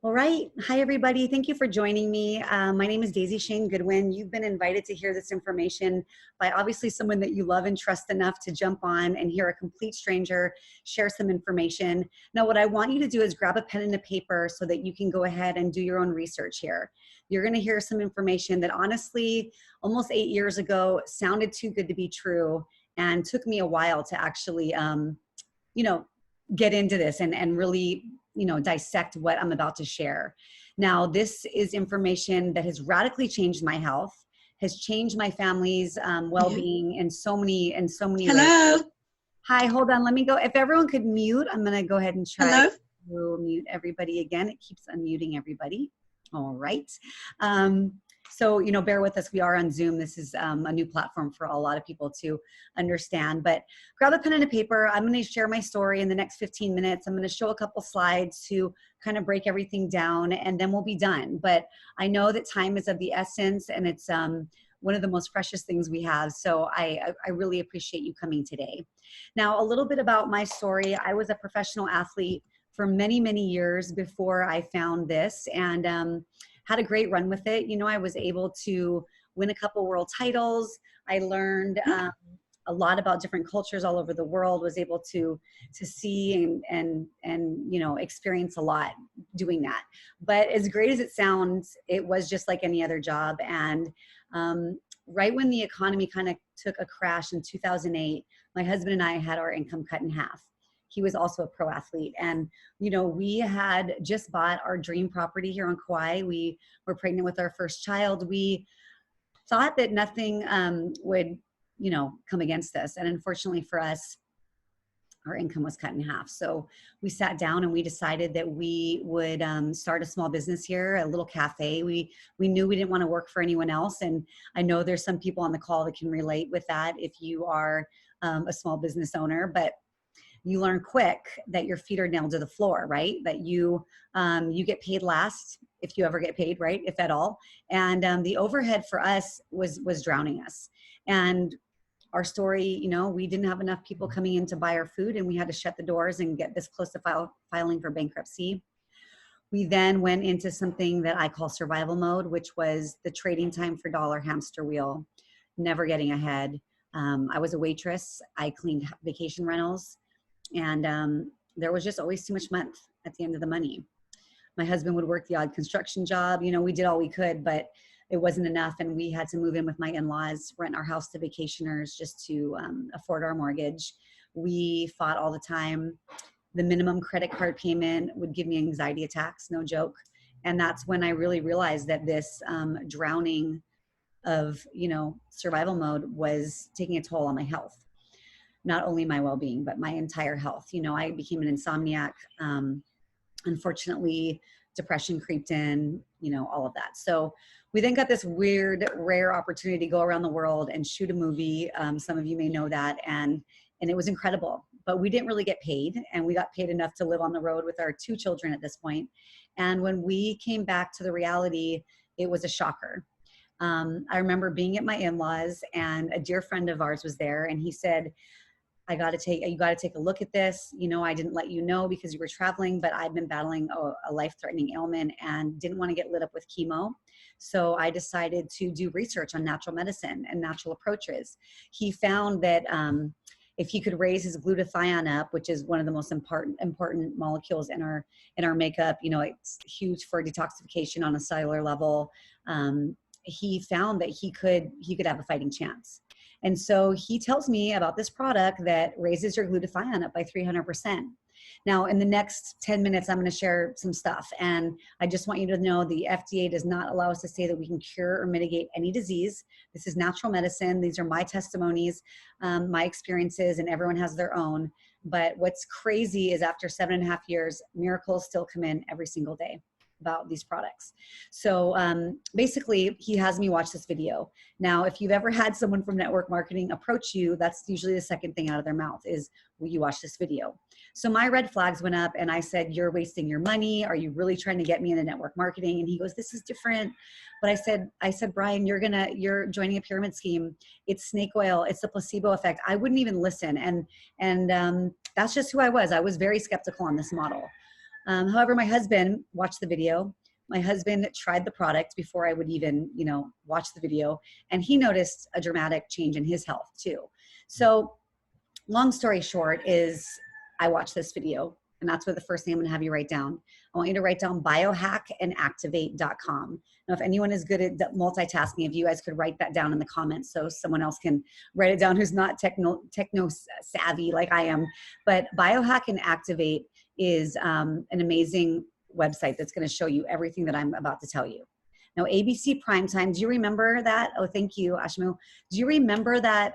All right. Hi, everybody. Thank you for joining me. My name is Daisy Shane Goodwin. You've been invited to hear this information by obviously someone that you love and trust enough to jump on and hear a complete stranger share some information. Now, what I want you to do is grab a pen and a paper so that you can go ahead and do your own research here. You're going to hear some information that honestly, almost 8 years ago, sounded too good to be true and took me a while to actually, you know, get into this and really, dissect what I'm about to share. Now, this is information that has radically changed my health, has changed my family's Yeah. well-being in so many ways. Hello. Hi, hold on. Let me go. If everyone could mute, I'm going to go ahead and try Hello. to mute everybody again. It keeps unmuting everybody. All right. Um, so, bear with us. We are on Zoom. This is a new platform for a lot of people to understand. But grab a pen and a paper. I'm going to share my story in the next 15 minutes. I'm going to show a couple slides to kind of break everything down, and then we'll be done. But I know that time is of the essence, and it's one of the most precious things we have. So I really appreciate you coming today. Now, a little bit about my story. I was a professional athlete for many, many years before I found this, and had a great run with it. I was able to win a couple world titles. I learned a lot about different cultures all over the world, was able to see and experience a lot doing that. But as great as it sounds, it was just like any other job. And right when the economy kind of took a crash in 2008, my husband and I had our income cut in half. He was also a pro athlete. And, we had just bought our dream property here on Kauai. We were pregnant with our first child. We thought that nothing would, come against us. And unfortunately for us, our income was cut in half. So we sat down and we decided that we would start a small business here, a little cafe. We knew we didn't want to work for anyone else. And I know there's some people on the call that can relate with that if you are a small business owner, but you learn quick that your feet are nailed to the floor, right? That you get paid last, if you ever get paid, right? If at all. And the overhead for us was drowning us. And our story, we didn't have enough people coming in to buy our food, and we had to shut the doors and get this close to filing for bankruptcy. We then went into something that I call survival mode, which was the trading time for dollar hamster wheel, never getting ahead. I was a waitress. I cleaned vacation rentals, and there was just always too much month at the end of the money. My husband would work the odd construction job. We did all we could, but it wasn't enough. And we had to move in with my in-laws, rent our house to vacationers just to afford our mortgage. We fought all the time. The minimum credit card payment would give me anxiety attacks, no joke. And that's when I really realized that this drowning of, survival mode was taking a toll on my health. Not only my well-being, but my entire health. I became an insomniac. Unfortunately, depression creeped in, all of that. So we then got this weird, rare opportunity to go around the world and shoot a movie. Some of you may know that. And it was incredible, but we didn't really get paid, and we got paid enough to live on the road with our 2 children at this point. And when we came back to the reality, it was a shocker. I remember being at my in-laws, and a dear friend of ours was there, and he said, you got to take a look at this. I didn't let you know because you were traveling, but I've been battling a life-threatening ailment and didn't want to get lit up with chemo. So I decided to do research on natural medicine and natural approaches. He found that if he could raise his glutathione up, which is one of the most important molecules in our makeup, it's huge for detoxification on a cellular level. He found that he could have a fighting chance. And so he tells me about this product that raises your glutathione up by 300%. Now, in the next 10 minutes, I'm going to share some stuff. And I just want you to know the FDA does not allow us to say that we can cure or mitigate any disease. This is natural medicine. These are my testimonies, my experiences, and everyone has their own. But what's crazy is after 7.5 years, miracles still come in every single day about these products. So basically, he has me watch this video. Now, if you've ever had someone from network marketing approach you, that's usually the second thing out of their mouth is, will you watch this video? So my red flags went up, and I said, you're wasting your money. Are you really trying to get me into network marketing? And he goes, this is different. But I said, Brian, you're joining a pyramid scheme. It's snake oil. It's the placebo effect. I wouldn't even listen. And that's just who I was. I was very skeptical on this model. However, my husband watched the video. My husband tried the product before I would even, watch the video, and he noticed a dramatic change in his health too. So long story short is I watched this video, and that's what the first thing I'm going to have you write down. I want you to write down biohackandactivate.com. Now, if anyone is good at multitasking, if you guys could write that down in the comments so someone else can write it down who's not techno savvy like I am. But Biohack and Activate is an amazing website that's going to show you everything that I'm about to tell you. Now, ABC Primetime, do you remember that? Oh, thank you, Ashmu. Do you remember that,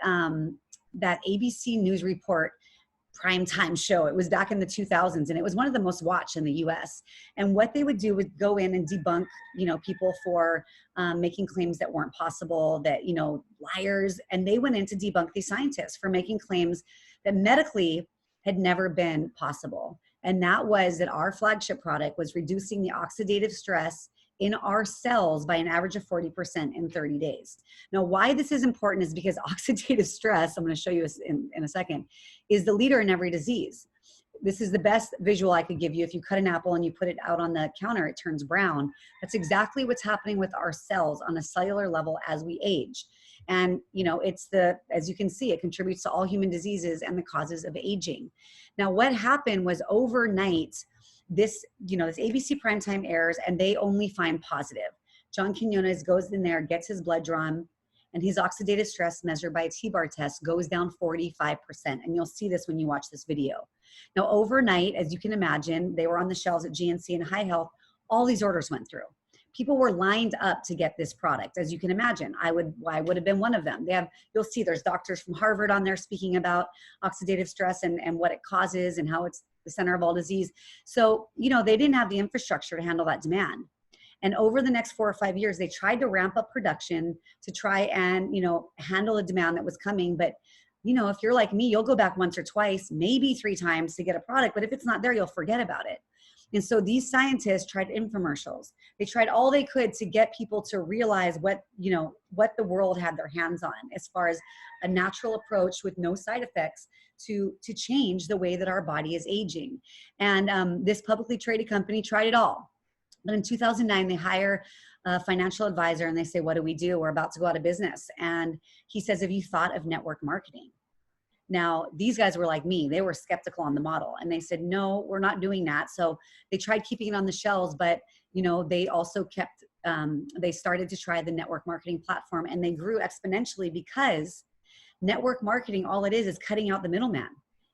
that ABC News Report primetime show? It was back in the 2000s, and it was one of the most watched in the US. And what they would do would go in and debunk, people for making claims that weren't possible, that, liars. And they went in to debunk these scientists for making claims that medically had never been possible. And that was that our flagship product was reducing the oxidative stress in our cells by an average of 40% in 30 days. Now, why this is important is because oxidative stress, I'm going to show you in a second, is the leader in every disease. This is the best visual I could give you. If you cut an apple and you put it out on the counter, it turns brown. That's exactly what's happening with our cells on a cellular level as we age. And, it's as you can see, it contributes to all human diseases and the causes of aging. Now, what happened was overnight, this ABC Primetime airs, and they only find positive. John Quinones goes in there, gets his blood drawn, and his oxidative stress measured by a T-bar test goes down 45%. And you'll see this when you watch this video. Now, overnight, as you can imagine, they were on the shelves at GNC and High Health. All these orders went through. People were lined up to get this product, as you can imagine. I would have been one of them. You'll see there's doctors from Harvard on there speaking about oxidative stress and what it causes and how it's the center of all disease. So, they didn't have the infrastructure to handle that demand. And over the next 4 or 5 years, they tried to ramp up production to try and, handle the demand that was coming. But, if you're like me, you'll go back once or twice, maybe 3 times to get a product. But if it's not there, you'll forget about it. And so these scientists tried infomercials. They tried all they could to get people to realize what the world had their hands on as far as a natural approach with no side effects to change the way that our body is aging. And this publicly traded company tried it all. But in 2009, they hire a financial advisor and they say, what do we do? We're about to go out of business. And he says, have you thought of network marketing? Now, these guys were like me. They were skeptical on the model. And they said, no, we're not doing that. So they tried keeping it on the shelves, but they also they started to try the network marketing platform, and they grew exponentially because network marketing, all it is cutting out the middleman.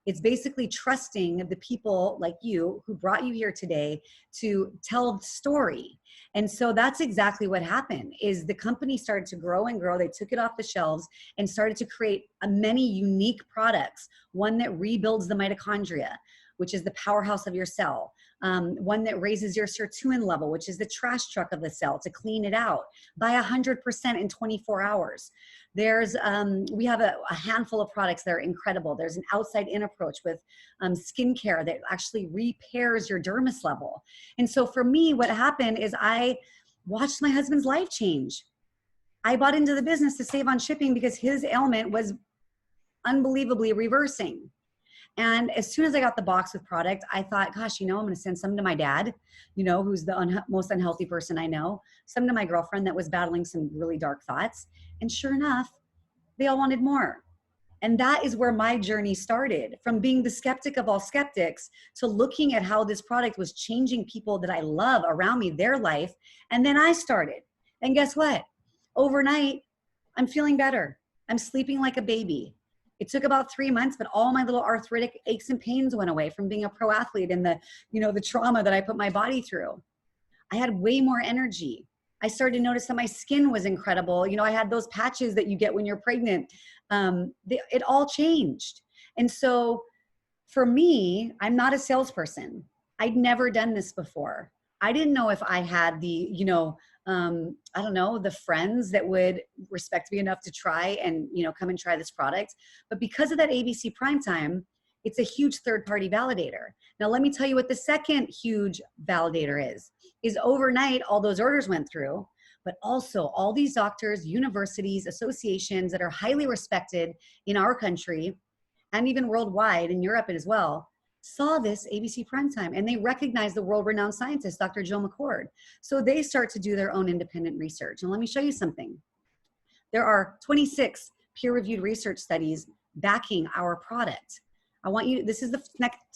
It's basically trusting the people like you who brought you here today to tell the story. And so that's exactly what happened is the company started to grow and grow. They took it off the shelves and started to create many unique products. One that rebuilds the mitochondria, which is the powerhouse of your cell. One that raises your sirtuin level, which is the trash truck of the cell to clean it out by 100% in 24 hours. There's, we have a handful of products that are incredible. There's an outside-in approach with skincare that actually repairs your dermis level. And so for me, what happened is I watched my husband's life change. I bought into the business to save on shipping because his ailment was unbelievably reversing. And as soon as I got the box with product, I thought, gosh, I'm going to send some to my dad, who's the most unhealthy person I know, some to my girlfriend that was battling some really dark thoughts. And sure enough, they all wanted more. And that is where my journey started, from being the skeptic of all skeptics to looking at how this product was changing people that I love around me, their life. And then I started. And guess what? Overnight, I'm feeling better. I'm sleeping like a baby. It took about 3 months, but all my little arthritic aches and pains went away from being a pro athlete and the trauma that I put my body through. I had way more energy. I started to notice that my skin was incredible. I had those patches that you get when you're pregnant. It all changed. And so for me, I'm not a salesperson. I'd never done this before. I didn't know if I had the, the friends that would respect me enough to try and, come and try this product. But because of that ABC Primetime, it's a huge third-party validator. Now, let me tell you what the second huge validator is overnight, all those orders went through, but also all these doctors, universities, associations that are highly respected in our country and even worldwide, in Europe as well, saw this ABC Primetime, and they recognized the world-renowned scientist, Dr. Jill McCord. So they start to do their own independent research. And let me show you something. There are 26 peer-reviewed research studies backing our product. I want you, this is the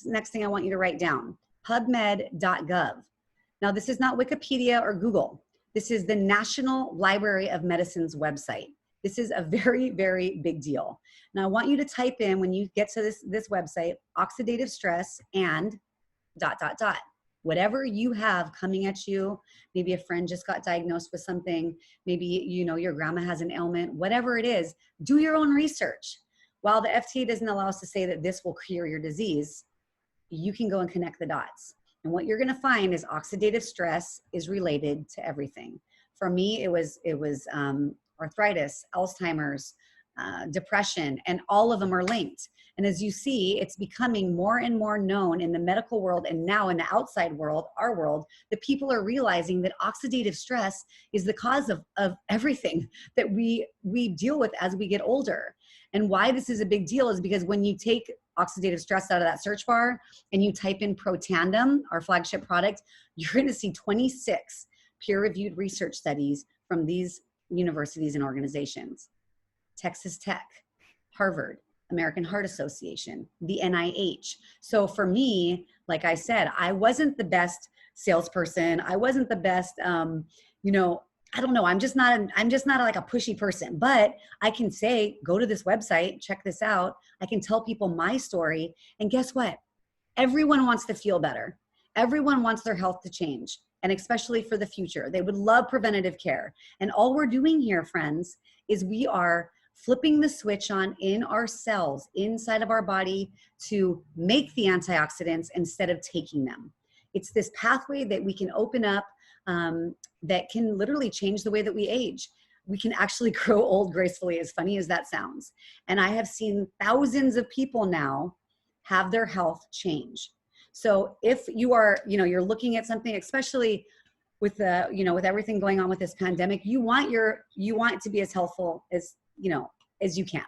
next thing I want you to write down, pubmed.gov. Now, this is not Wikipedia or Google. This is the National Library of Medicine's website. This is a very, very big deal. Now, I want you to type in, when you get to this website, oxidative stress and ... Whatever you have coming at you, maybe a friend just got diagnosed with something, maybe your grandma has an ailment, whatever it is, do your own research. While the FDA doesn't allow us to say that this will cure your disease, you can go and connect the dots. And what you're gonna find is oxidative stress is related to everything. For me, it was arthritis, Alzheimer's, depression, and all of them are linked. And as you see, it's becoming more and more known in the medical world, and now in the outside world, our world, that people are realizing that oxidative stress is the cause of everything that we deal with as we get older. And why this is a big deal is because when you take oxidative stress out of that search bar and you type in Protandim, our flagship product, you're going to see 26 peer-reviewed research studies from these universities and organizations. Texas Tech, Harvard, American Heart Association, the NIH. So for me, like I said, I wasn't the best salesperson. I wasn't the best, I don't know. I'm just not like a pushy person, but I can say, go to this website, check this out. I can tell people my story. And guess what? Everyone wants to feel better. Everyone wants their health to change, and especially for the future. They would love preventative care. And all we're doing here, friends, is we are flipping the switch on in our cells inside of our body to make the antioxidants instead of taking them. It's this pathway that we can open up that can literally change the way that we age. We can actually grow old gracefully, as funny as that sounds. And I have seen thousands of people now have their health change. So if you are, you're looking at something, especially with the, with everything going on with this pandemic, you want it to be as healthful as, as you can.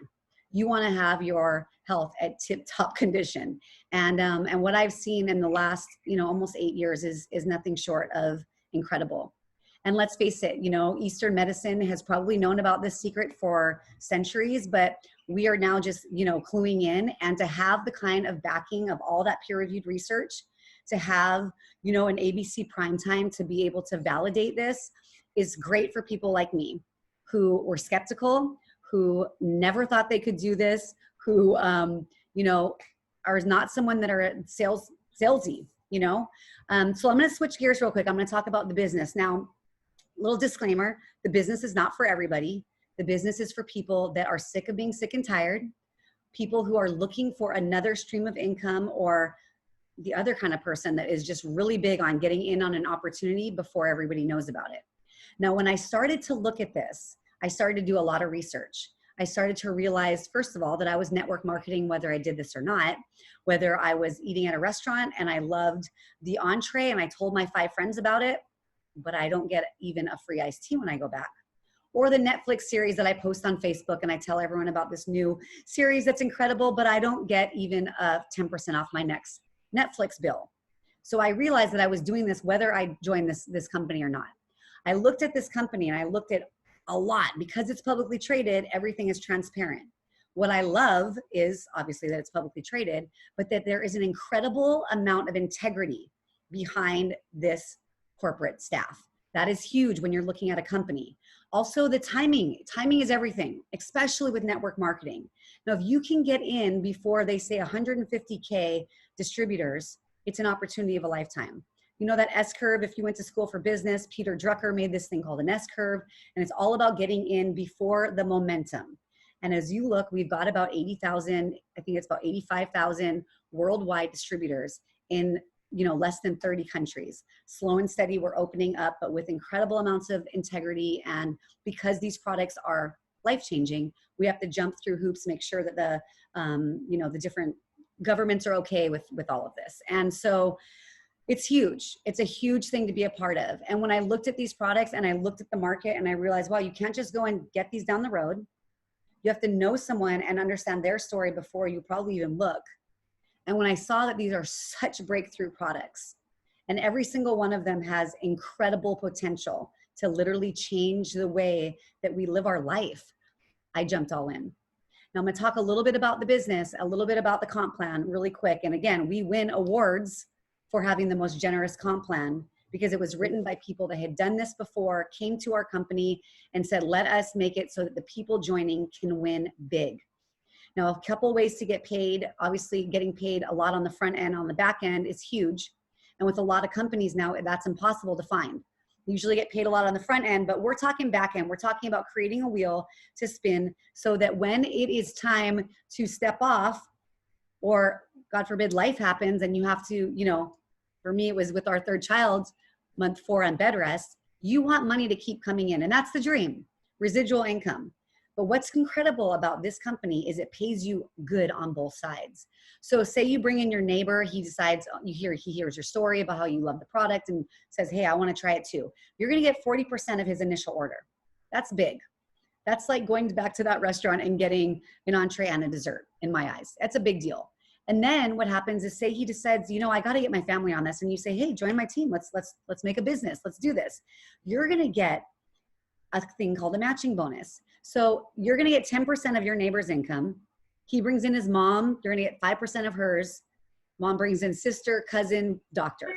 You want to have your health at tip-top condition. And what I've seen in the last, almost 8 years is nothing short of incredible. And let's face it, Eastern medicine has probably known about this secret for centuries, but we are now just, cluing in, and to have the kind of backing of all that peer-reviewed research, to have, an ABC Primetime to be able to validate this is great for people like me who were skeptical, who never thought they could do this, who, are not someone that are salesy, So I'm going to switch gears real quick. I'm going to talk about the business. Now, little disclaimer, the business is not for everybody. The business is for people that are sick of being sick and tired, people who are looking for another stream of income, or the other kind of person that is just really big on getting in on an opportunity before everybody knows about it. Now, when I started to look at this, I started to do a lot of research. I started to realize, first of all, that I was network marketing, whether I did this or not, whether I was eating at a restaurant and I loved the entree and I told my 5 friends about it, but I don't get even a free iced tea when I go back. Or the Netflix series that I post on Facebook and I tell everyone about this new series that's incredible, but I don't get even 10% off my next Netflix bill. So I realized that I was doing this whether I joined this company or not. I looked at this company and I looked at a lot. Because it's publicly traded, everything is transparent. What I love is obviously that it's publicly traded, but that there is an incredible amount of integrity behind this corporate staff. That is huge when you're looking at a company. Also, the timing is everything, especially with network marketing. Now, if you can get in before they say 150K distributors, it's an opportunity of a lifetime. You know that S-curve, if you went to school for business, Peter Drucker made this thing called an S-curve, and it's all about getting in before the momentum. And as you look, we've got about 80,000, I think it's about 85,000 worldwide distributors in less than 30 countries. Slow and steady, we're opening up, but with incredible amounts of integrity. And because these products are life-changing, we have to jump through hoops, make sure that the different governments are okay with all of this. And so it's huge. It's a huge thing to be a part of. And when I looked at these products and I looked at the market and I realized, wow, you can't just go and get these down the road. You have to know someone and understand their story before you probably even look And when I saw that these are such breakthrough products, and every single one of them has incredible potential to literally change the way that we live our life, I jumped all in. Now I'm gonna talk a little bit about the business, a little bit about the comp plan really quick. And again, we win awards for having the most generous comp plan because it was written by people that had done this before, came to our company and said, let us make it so that the people joining can win big. Now, a couple ways to get paid. Obviously, getting paid a lot on the front end, on the back end is huge. And with a lot of companies now, that's impossible to find. You usually get paid a lot on the front end, but we're talking back end. We're talking about creating a wheel to spin so that when it is time to step off, or God forbid life happens and you have to, you know, for me, it was with our third child, month 4 on bed rest, you want money to keep coming in. And that's the dream, residual income. But what's incredible about this company is it pays you good on both sides. So say you bring in your neighbor, he decides, he hears your story about how you love the product and says, hey, I want to try it too. You're going to get 40% of his initial order. That's big. That's like going back to that restaurant and getting an entree and a dessert in my eyes. That's a big deal. And then what happens is, say he decides, you know, I got to get my family on this. And you say, hey, join my team. Let's make a business. Let's do this. You're going to get a thing called a matching bonus. So you're going to get 10% of your neighbor's income. He brings in his mom. You're going to get 5% of hers. Mom brings in sister, cousin, doctor.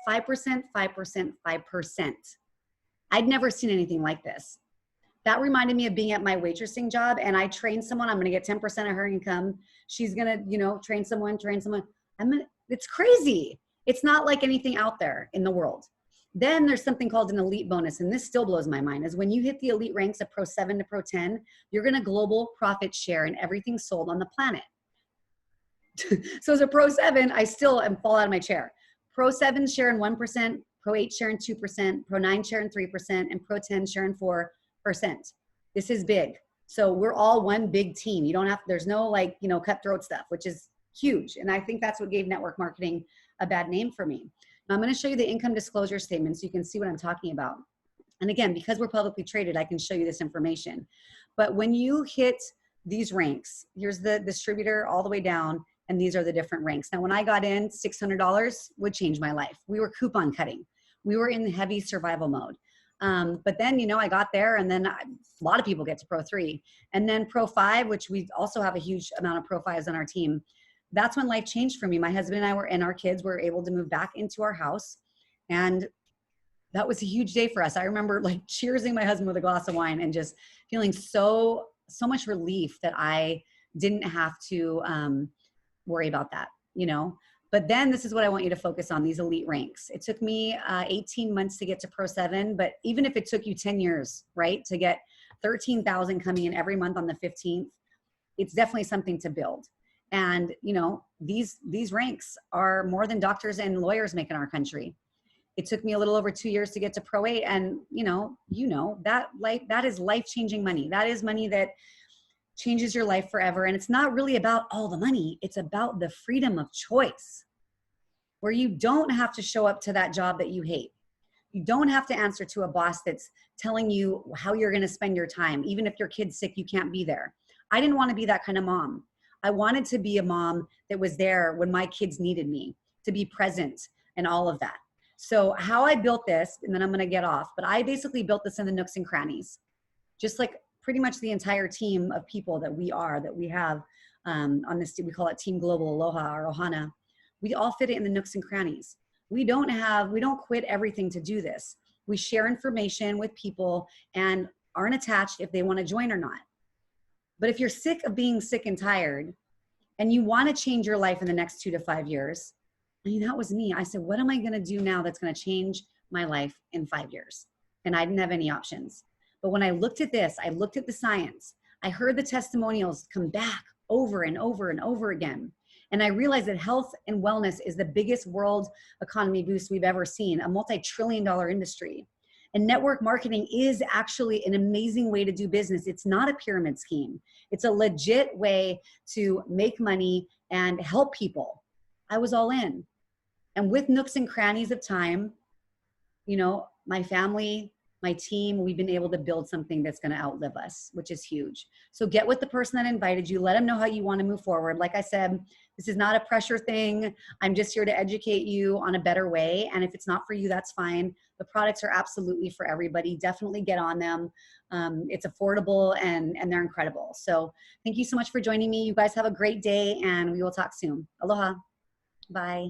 5%, 5%, 5%. I'd never seen anything like this. That reminded me of being at my waitressing job, and I trained someone. I'm going to get 10% of her income. She's going to, you know, train someone. It's crazy. It's not like anything out there in the world. Then there's something called an elite bonus, and this still blows my mind, is when you hit the elite ranks of Pro 7 to Pro 10, you're going to global profit share in everything sold on the planet. So as a Pro 7, I still am fall out of my chair. Pro 7 share in 1%, Pro 8 share in 2%, Pro 9 share in 3%, and Pro 10 share in 4%. This is big. So we're all one big team. You don't have, there's no like, you know, cutthroat stuff, which is huge. And I think that's what gave network marketing a bad name for me. Now I'm going to show you the income disclosure statement so you can see what I'm talking about. And again, because we're publicly traded, I can show you this information. But when you hit these ranks, here's the distributor all the way down, and these are the different ranks. Now, when I got in, $600 would change my life. We were coupon cutting. We were in heavy survival mode. But then, you know, I got there, and then a lot of people get to Pro 3. And then Pro 5, which we also have a huge amount of Pro 5s on our team. That's when life changed for me. My husband and I and our kids were able to move back into our house. And that was a huge day for us. I remember like cheersing my husband with a glass of wine and just feeling so much relief that I didn't have to worry about that, you know. But then this is what I want you to focus on, these elite ranks. It took me 18 months to get to Pro 7, but even if it took you 10 years, right, to get 13,000 coming in every month on the 15th, it's definitely something to build. And, you know, these ranks are more than doctors and lawyers make in our country. It took me a little over 2 years to get to Pro 8. And, you know, that is life-changing money. That is money that changes your life forever. And it's not really about all the money. It's about the freedom of choice, where you don't have to show up to that job that you hate. You don't have to answer to a boss that's telling you how you're going to spend your time. Even if your kid's sick, you can't be there. I didn't want to be that kind of mom. I wanted to be a mom that was there when my kids needed me, to be present and all of that. So how I built this, and then I'm going to get off, but I basically built this in the nooks and crannies, just like pretty much the entire team of people that we have on this, we call it Team Global Aloha or Ohana. We all fit it in the nooks and crannies. We don't quit everything to do this. We share information with people and aren't attached if they want to join or not. But if you're sick of being sick and tired and you want to change your life in the next 2 to 5 years, I mean, that was me. I said, what am I going to do now that's going to change my life in 5 years? And I didn't have any options. But when I looked at this, I looked at the science, I heard the testimonials come back over and over and over again. And I realized that health and wellness is the biggest world economy boost we've ever seen, a multi-trillion-dollar industry. And network marketing is actually an amazing way to do business. It's not a pyramid scheme. It's a legit way to make money and help people. I was all in. And with nooks and crannies of time, you know, my family, my team, we've been able to build something that's going to outlive us, which is huge. So get with the person that invited you. Let them know how you want to move forward. Like I said, this is not a pressure thing. I'm just here to educate you on a better way. And if it's not for you, that's fine. The products are absolutely for everybody. Definitely get on them. It's affordable and they're incredible. So thank you so much for joining me. You guys have a great day and we will talk soon. Aloha. Bye.